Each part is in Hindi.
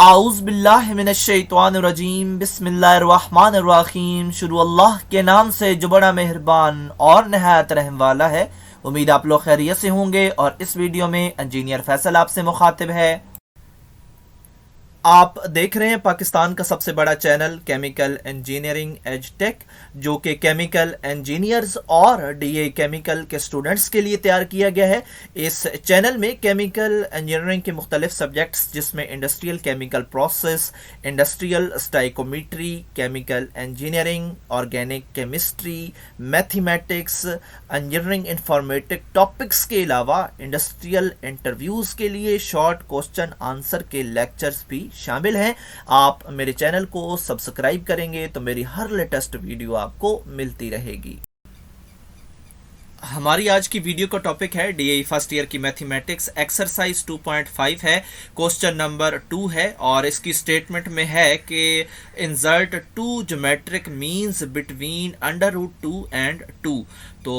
आऊज़ बिल्लाहि मिनश्शैतानिर्रजीम बिस्मिल्लाहिर्रहमानिर्रहीम। शुरू अल्लाह के नाम से जो बड़ा मेहरबान और नहायत रहम वाला है। उम्मीद आप लोग खैरियत से होंगे और इस वीडियो में इंजीनियर फैसल आपसे मुखातिब है। आप देख रहे हैं पाकिस्तान का सबसे बड़ा channel chemical engineering edge tech, जो कि केमिकल इंजीनियर्स और डीए केमिकल के स्टूडेंट्स के लिए तैयार किया गया है। इस चैनल में केमिकल इंजीनियरिंग के मुख्तलिफ सब्जेक्ट्स जिसमें industrial chemical process, industrial stoichiometry, chemical engineering, organic chemistry, mathematics, engineering informatic topics के अलावा इंडस्ट्रियल इंटरव्यूज़ के लिए शॉर्ट क्वेश्चन आंसर के लेक्चर्स भी शामिल हैं। आप मेरे चैनल को सब्सक्राइब करेंगे तो मेरी हर लेटेस्ट वीडियो आपको मिलती रहेगी। हमारी आज की वीडियो का टॉपिक है डीए फर्स्ट ईयर की मैथमेटिक्स, एक्सरसाइज 2.5 है, क्वेश्चन नंबर 2 है और इसकी स्टेटमेंट में है कि insert two geometric means between √2 and 2। तो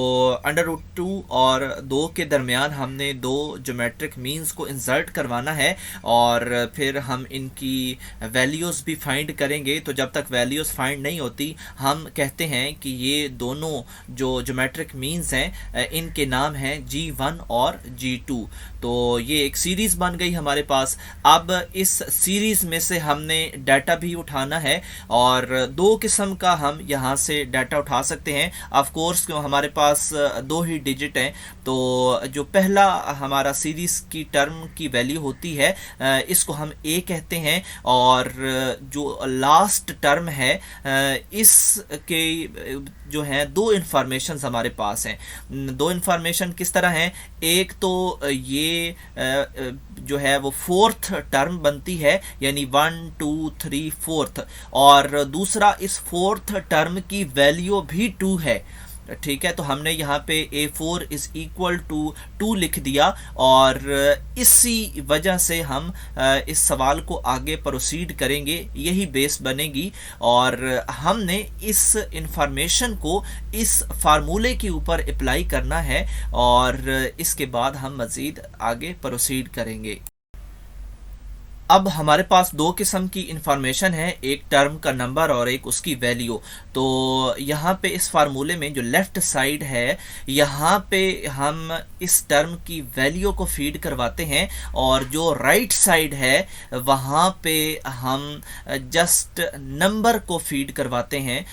√2 और 2 के दरमियान हमने दो ज्योमेट्रिक मीन्स को इंसर्ट करवाना है और फिर हम इनकी वैल्यूज़ भी फाइंड करेंगे। तो जब तक वैल्यूज़ फाइंड नहीं होती हम कहते हैं कि ये दोनों जो ज्योमेट्रिक मीन्स हैं इनके नाम हैं G1 और G2। तो ये एक सीरीज़ बन गई हमारे पास। अब इस सीरीज़ में से हमने डाटा भी उठाना है और दो किस्म का हम यहाँ से डाटा उठा सकते हैं। ऑफ कोर्स क्यों हमारे पास दो ही डिजिट हैं, तो जो पहला हमारा सीरीज़ की टर्म की वैल्यू होती है इसको हम A कहते हैं और जो लास्ट टर्म है इसके जो हैं दो इन्फॉर्मेशन हमारे पास हैं। दो इन्फॉर्मेशन किस तरह हैं, एक तो ये जो है वो फोर्थ टर्म बनती है यानी 1 2 3 फोर्थ, और दूसरा इस फोर्थ टर्म की वैल्यू भी 2 है। ठीक है, तो हमने यहाँ पे A4 इज़ इक्वल टू 2 लिख दिया और इसी वजह से हम इस सवाल को आगे प्रोसीड करेंगे, यही बेस बनेगी और हमने इस इंफॉर्मेशन को इस फार्मूले के ऊपर अप्लाई करना है और इसके बाद हम मज़ीद आगे प्रोसीड करेंगे। अब हमारे पास दो किस्म की इंफॉर्मेशन है, एक टर्म का नंबर और एक उसकी वैल्यू। तो यहाँ पे इस फार्मूले में जो लेफ़्ट साइड है यहाँ पे हम इस टर्म की वैल्यू को फीड करवाते हैं और जो राइट साइड है वहाँ पे हम जस्ट नंबर को फीड करवाते हैं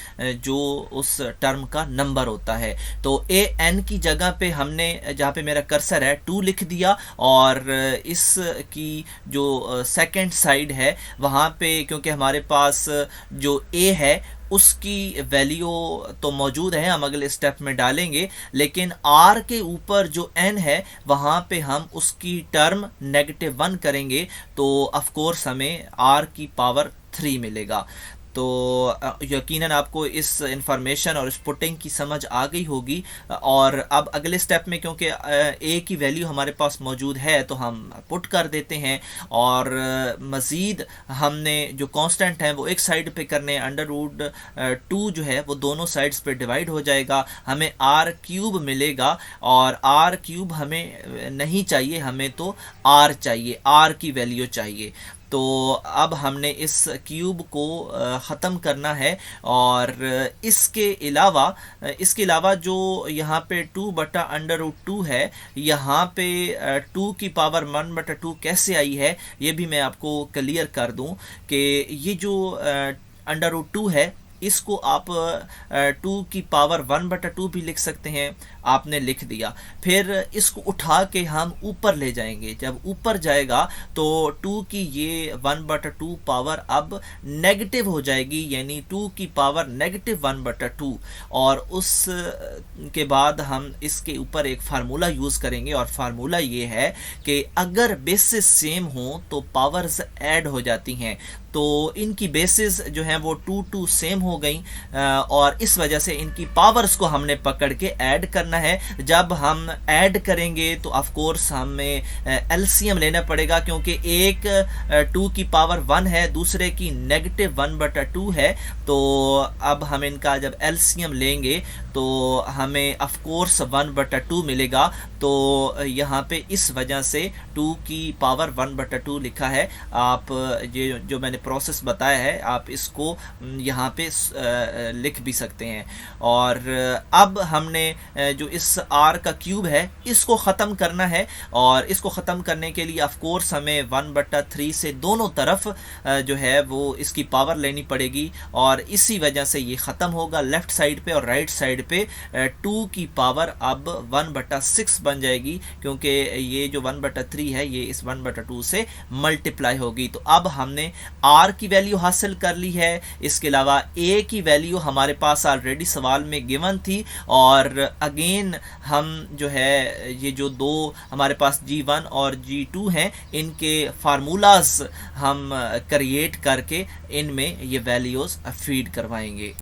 जो उस टर्म का नंबर होता है। तो AN की जगह पे हमने जहाँ पे मेरा कर्सर है 2 लिख दिया और इसकी जो सेकेंड साइड है वहाँ पे क्योंकि हमारे पास जो A है उसकी वैल्यू तो मौजूद है, हम अगले स्टेप में डालेंगे, लेकिन R के ऊपर जो N है वहाँ पे हम उसकी टर्म -1 करेंगे तो ऑफ कोर्स हमें R की पावर 3 मिलेगा। तो यकीनन आपको इस इंफॉर्मेशन और इस पुटिंग की समझ आ गई होगी। और अब अगले स्टेप में क्योंकि A की वैल्यू हमारे पास मौजूद है तो हम पुट कर देते हैं और मज़ीद हमने जो कांस्टेंट हैं वो एक साइड पे करने, √2 जो है वो दोनों साइड्स पे डिवाइड हो जाएगा, हमें R³ मिलेगा और R³ हमें नहीं चाहिए, हमें तो R चाहिए, R की वैल्यू चाहिए। तो अब हमने इस क्यूब को ख़त्म करना है और इसके अलावा जो यहाँ पे 2/√2 है, यहाँ पे 2 की पावर 1/2 कैसे आई है ये भी मैं आपको क्लियर कर दूँ कि ये जो √2 है इसको आप 2 की पावर 1/2 भी लिख सकते हैं, आपने लिख दिया। फिर इसको उठा के हम ऊपर ले जाएंगे, जब ऊपर जाएगा तो 2 की ये 1/2 पावर अब नेगेटिव हो जाएगी यानी 2 की पावर -1/2 और उस के बाद हम इसके ऊपर एक फार्मूला यूज़ करेंगे और फार्मूला ये है कि अगर बेसिस सेम हो तो पावर्स ऐड हो जाती हैं। तो इनकी बेसिस जो हैं वो 2 सेम हो गई और इस वजह से इनकी पावर्स को हमने पकड़ के ऐड करना है। जब हम ऐड करेंगे तो ऑफ कोर्स हमें एलसीएम लेना पड़ेगा क्योंकि एक 2 की पावर 1 है, दूसरे की -1/2 है। तो अब हम इनका जब एलसीएम लेंगे तो हमें ऑफ कोर्स 1/2 मिलेगा। तो यहाँ पे इस वजह से 2 की पावर 1/2 लिखा है। आप ये जो मैंने प्रोसेस बताया है आप इसको यहाँ पे लिख भी सकते हैं। और अब हमने जो इस r का क्यूब है इसको ख़त्म करना है, और इसको ख़त्म करने के लिए ऑफ कोर्स हमें 1/3 से दोनों तरफ जो है वो इसकी पावर लेनी पड़ेगी, और इसी वजह से ये ख़त्म होगा लेफ़्ट साइड पे और राइट साइड पे 2 की पावर अब 1/6 बन जाएगी, क्योंकि ये जो 1/3 है ये इस 1/2 से मल्टीप्लाई होगी। तो अब हमने r की वैल्यू हासिल कर ली है। इसके अलावा a की वैल्यू हमारे पास ऑलरेडी सवाल में गिवन थी, और अगेन हम जो है ये जो दो हमारे पास G1 और G2 हैं इनके फार्मूलाज हम क्रिएट करके इनमें ये वैल्यूज़ फीड करवाएंगे।